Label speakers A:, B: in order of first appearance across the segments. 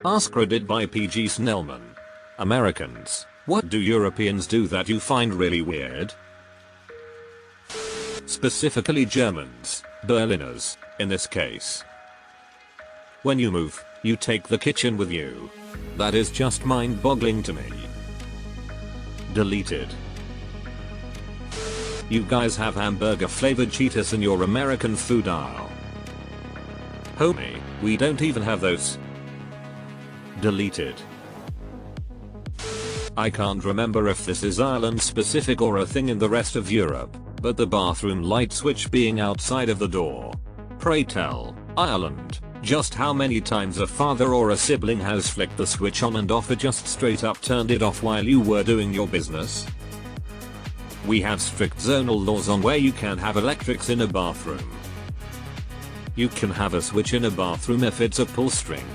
A: AskReddit by PG Snellman. Americans, what do Europeans do that you find really weird? Specifically Germans, Berliners, in this case. When you move, you take the kitchen with you. That is just mind-boggling to me. Deleted. You guys have hamburger flavored Cheetos in your American food aisle. Homie, we don't even have those. Deleted. I can't remember if this is Ireland specific or a thing in the rest of Europe, but the bathroom light switch being outside of the door. Pray tell, Ireland, just how many times a father or a sibling has flicked the switch on and off or just straight up turned it off while you were doing your business? We have strict zonal laws on where you can have electrics in a bathroom. You can have a switch in a bathroom if it's a pull string.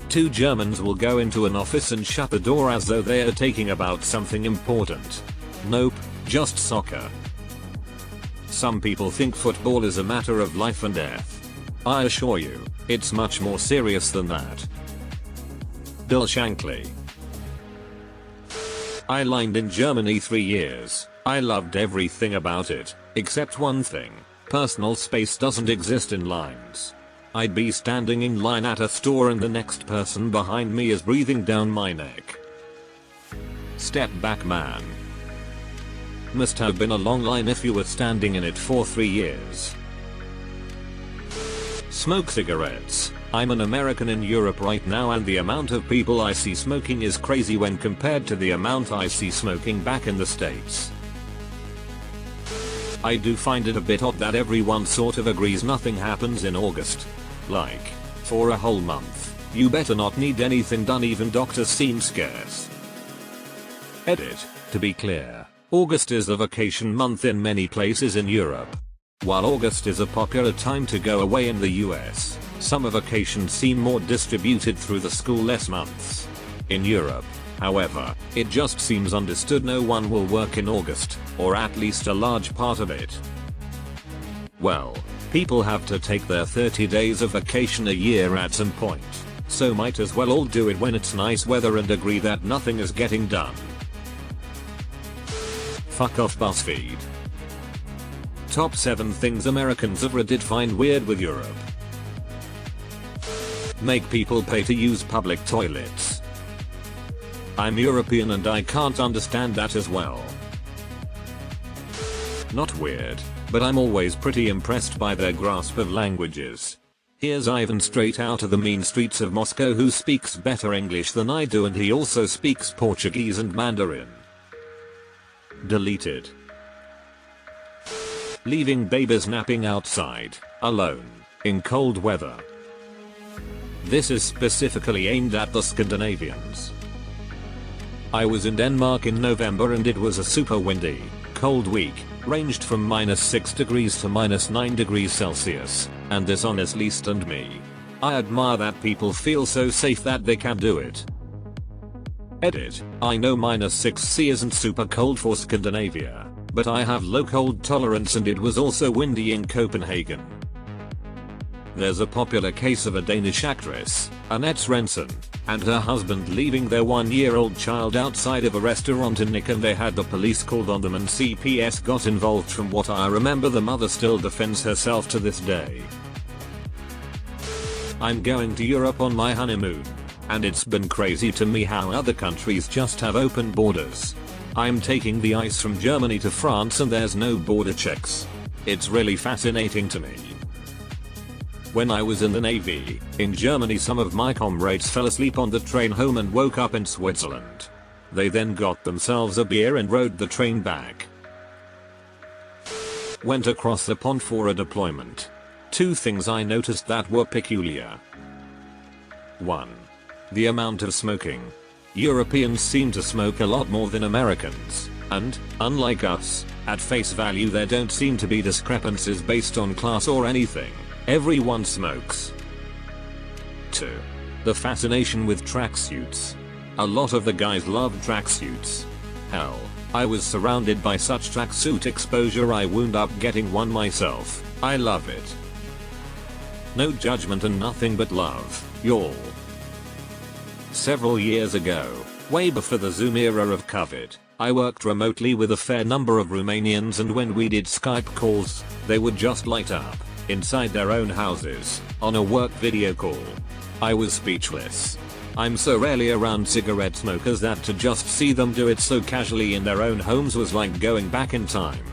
A: Two Germans will go into an office and shut the door as though they are talking about something important. Nope, just soccer. Some people think football is a matter of life and death. I assure you, it's much more serious than that. Bill Shankly. I lined in Germany 3 years. I loved everything about it, except one thing. Personal space doesn't exist in lines. I'd be standing in line at a store and the next person behind me is breathing down my neck. Step back, man. Must have been a long line if you were standing in it for 3 years. Smoke cigarettes. I'm an American in Europe right now and the amount of people I see smoking is crazy when compared to the amount I see smoking back in the States. I do find it a bit odd that everyone sort of agrees nothing happens in August. Like, for a whole month, you better not need anything done, even doctors seem scarce. Edit, to be clear, August is a vacation month in many places in Europe. While August is a popular time to go away in the US, summer vacations seem more distributed through the school-less months. In Europe, however, it just seems understood no one will work in August, or at least a large part of it. Well, people have to take their 30 days of vacation a year at some point, so might as well all do it when it's nice weather and agree that nothing is getting done. Fuck off, BuzzFeed. Top 7 things Americans of Reddit find weird with Europe. Make people pay to use public toilets. I'm European and I can't understand that as well. Not weird, but I'm always pretty impressed by their grasp of languages. Here's Ivan straight out of the mean streets of Moscow who speaks better English than I do, and he also speaks Portuguese and Mandarin. Deleted. Leaving babies napping outside, alone, in cold weather. This is specifically aimed at the Scandinavians. I was in Denmark in November and it was a super windy, cold week, ranged from -6 degrees to -9 degrees Celsius, and this honestly stunned me. I admire that people feel so safe that they can do it. Edit, I know -6C isn't super cold for Scandinavia, but I have low cold tolerance and it was also windy in Copenhagen. There's a popular case of a Danish actress, Annette Svensson, and her husband leaving their 1-year-old child outside of a restaurant in Nick, and they had the police called on them and CPS got involved. From what I remember, the mother still defends herself to this day. I'm going to Europe on my honeymoon, and it's been crazy to me how other countries just have open borders. I'm taking the ice from Germany to France and there's no border checks. It's really fascinating to me. When I was in the Navy, in Germany, some of my comrades fell asleep on the train home and woke up in Switzerland. They then got themselves a beer and rode the train back. Went across the pond for a deployment. 2 things I noticed that were peculiar. 1. The amount of smoking. Europeans seem to smoke a lot more than Americans, and, unlike us, at face value there don't seem to be discrepancies based on class or anything. Everyone smokes. 2. The fascination with tracksuits. A lot of the guys love tracksuits. Hell, I was surrounded by such tracksuit exposure I wound up getting one myself. I love it. No judgment and nothing but love, y'all. Several years ago, way before the Zoom era of COVID, I worked remotely with a fair number of Romanians, and when we did Skype calls, they would just light up, inside their own houses, on a work video call. I was speechless. I'm so rarely around cigarette smokers that to just see them do it so casually in their own homes was like going back in time.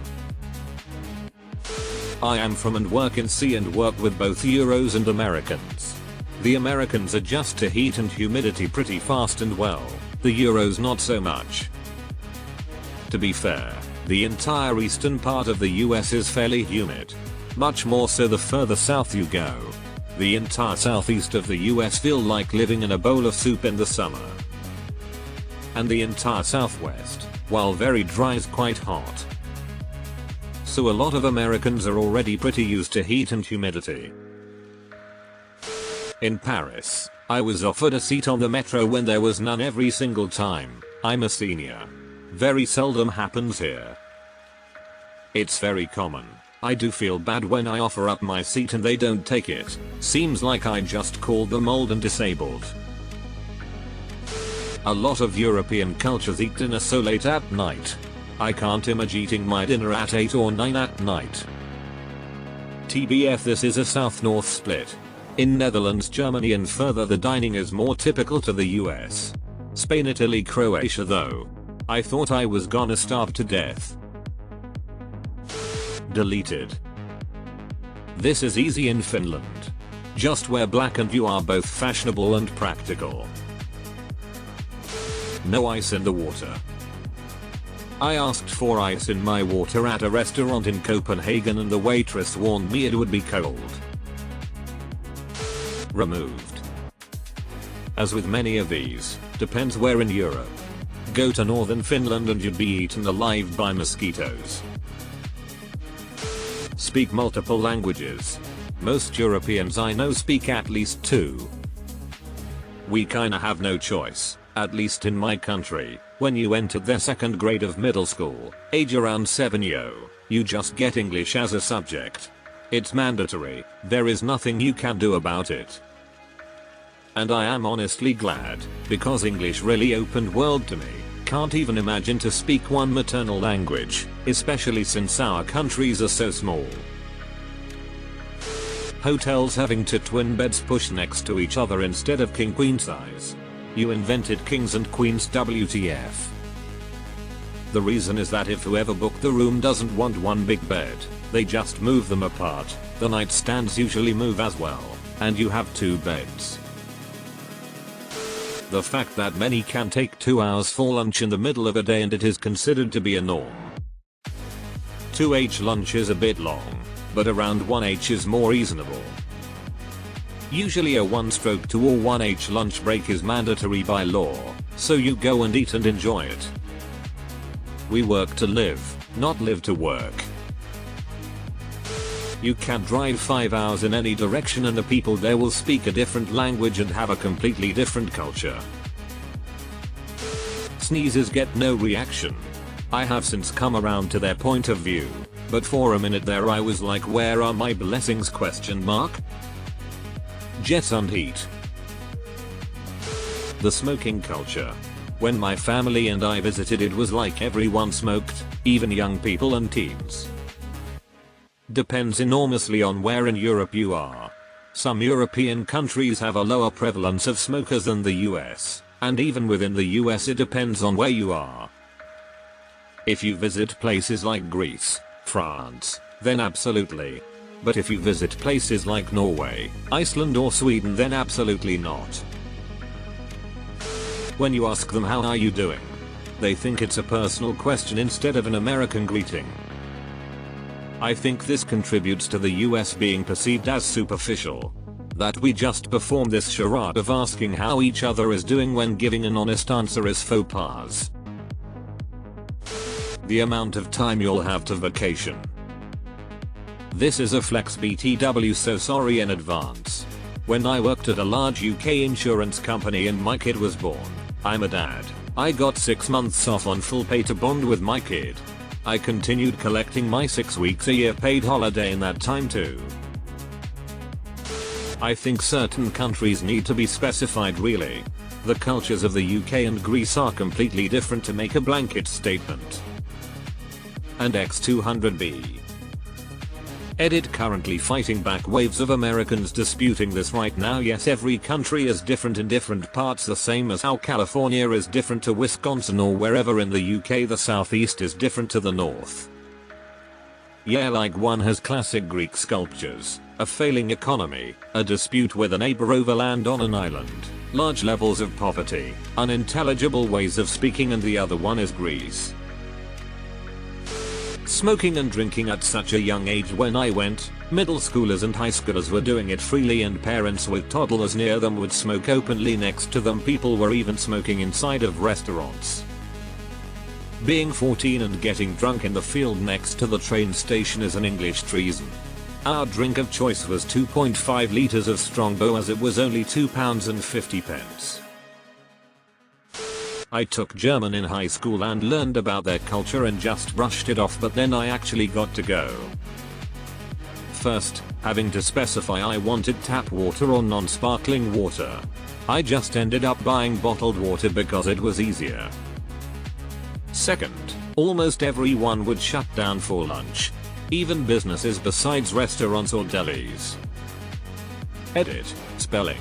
A: I am from and work in C and work with both Euros and Americans. The Americans adjust to heat and humidity pretty fast and well, the Euros not so much. To be fair, the entire eastern part of the US is fairly humid. Much more so the further south you go. The entire southeast of the US feel like living in a bowl of soup in the summer. And the entire southwest, while very dry, is quite hot. So a lot of Americans are already pretty used to heat and humidity. In Paris, I was offered a seat on the metro when there was none every single time. I'm a senior. Very seldom happens here. It's very common. I do feel bad when I offer up my seat and they don't take it. Seems like I just called them old and disabled. A lot of European cultures eat dinner so late at night. I can't imagine eating my dinner at 8 or 9 at night. TBF, this is a south-north split. In Netherlands, Germany and further the dining is more typical to the US. Spain, Italy, Croatia though. I thought I was gonna starve to death. Deleted. This is easy in Finland. Just wear black and you are both fashionable and practical. No ice in the water. I asked for ice in my water at a restaurant in Copenhagen and the waitress warned me it would be cold. Removed. As with many of these, depends where in Europe. Go to northern Finland and you'd be eaten alive by mosquitoes. Speak multiple languages. Most Europeans I know speak at least 2. We kinda have no choice, at least in my country. When you entered the 2nd grade of middle school, age around 7 you just get English as a subject. It's mandatory, there is nothing you can do about it. And I am honestly glad, because English really opened world to me. Can't even imagine to speak one maternal language, especially since our countries are so small. Hotels having 2 twin beds pushed next to each other instead of king queen size. You invented kings and queens, WTF. The reason is that if whoever booked the room doesn't want one big bed, they just move them apart. The nightstands usually move as well, and you have 2 beds. The fact that many can take 2 hours for lunch in the middle of a day and it is considered to be a norm. 2h lunch is a bit long, but around 1h is more reasonable. Usually a 1/2 or 1h lunch break is mandatory by law, so you go and eat and enjoy it. We work to live, not live to work. You can drive 5 hours in any direction and the people there will speak a different language and have a completely different culture. Sneezes get no reaction. I have since come around to their point of view, but for a minute there I was like, where are my blessings ? Jets and heat. The smoking culture. When my family and I visited, it was like everyone smoked, even young people and teens. Depends enormously on where in Europe you are. Some European countries have a lower prevalence of smokers than the US, and even within the US it depends on where you are. If you visit places like Greece, France, then absolutely. But if you visit places like Norway, Iceland or Sweden, then absolutely not. When you ask them how are you doing, they think it's a personal question instead of an American greeting. I think this contributes to the US being perceived as superficial. That we just perform this charade of asking how each other is doing when giving an honest answer is faux pas. The amount of time you'll have to vacation. This is a flex BTW, so sorry in advance. When I worked at a large UK insurance company and my kid was born, I'm a dad, I got 6 months off on full pay to bond with my kid. I continued collecting my 6 weeks a year paid holiday in that time too. I think certain countries need to be specified really. The cultures of the UK and Greece are completely different to make a blanket statement. And X200B. Edit currently fighting back waves of Americans disputing this right now. Yes, every country is different in different parts, the same as how California is different to Wisconsin or wherever in the UK the southeast is different to the north. Yeah, like one has classic Greek sculptures, a failing economy, a dispute with a neighbor over land on an island, large levels of poverty, unintelligible ways of speaking, and the other one is Greece. Smoking and drinking at such a young age. When I went, middle schoolers and high schoolers were doing it freely, and parents with toddlers near them would smoke openly next to them. People were even smoking inside of restaurants. Being 14 and getting drunk in the field next to the train station is an English treason. Our drink of choice was 2.5 litres of Strongbow, as it was only £2.50. I took German in high school and learned about their culture and just brushed it off, but then I actually got to go. First, having to specify I wanted tap water or non-sparkling water. I just ended up buying bottled water because it was easier. Second, almost everyone would shut down for lunch. Even businesses besides restaurants or delis. Edit, spelling.